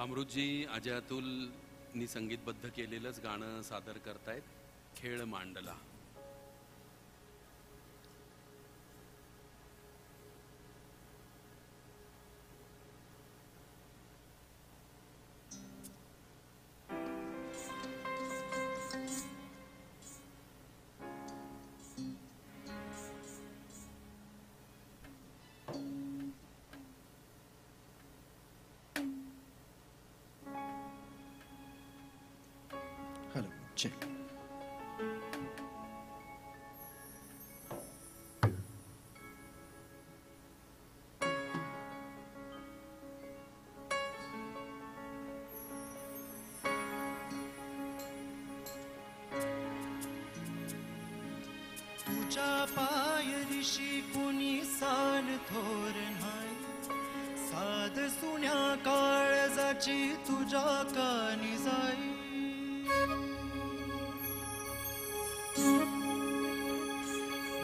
अमृतजी अजय अतुलनी संगीतबद्ध केलेलंच गाणं सादर करतायत, खेळ मांडला. Hello, check. तुझ्या पायरीशी कुणी सान थोर नाही, साध सुन्या काळजाची तुझ्या कानी जाई.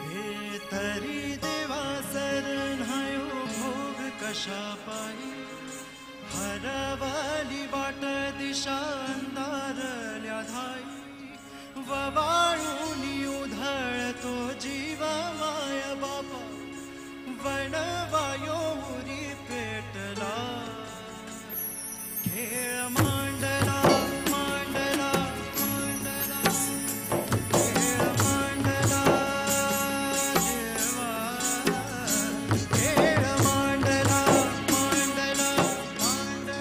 हे तरी देवा सर नायो भोग कशा पायी, हरवली वाट दिशा अंधारल्या धाई. ववाळून उधळतो जीवा माया बापा, वणवायो उरी पेटला. खेळ मांडला मांडला मांडला, खेळ मांडला देवा, खेळ मांडला मांडला मांडला.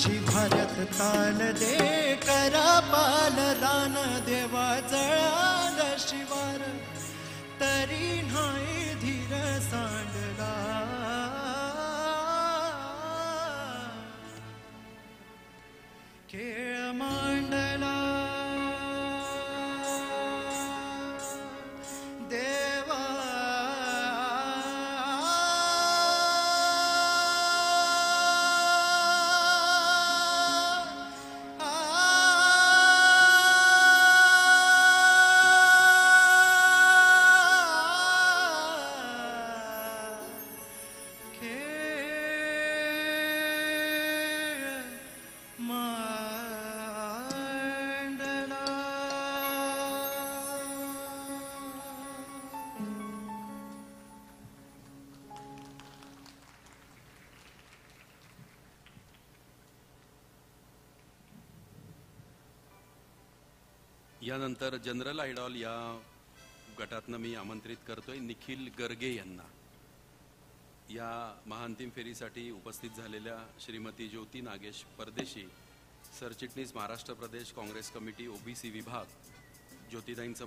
जिव्हाऱ्यात ताल दे करा पाल रान, देवा जळाल शिवार तरी नाही धीर सांडला. खेळ मांडला देवा, यानंतर जनरल आयडॉल या गटातनं मी आमंत्रित करतोय निखिल गर्गे यांना. या महाअंतिम फेरीसाठी उपस्थित झालेल्या श्रीमती ज्योती नागेश परदेशी, सरचिटणीस महाराष्ट्र प्रदेश काँग्रेस कमिटी ओबीसी विभाग, ज्योतिताईंचं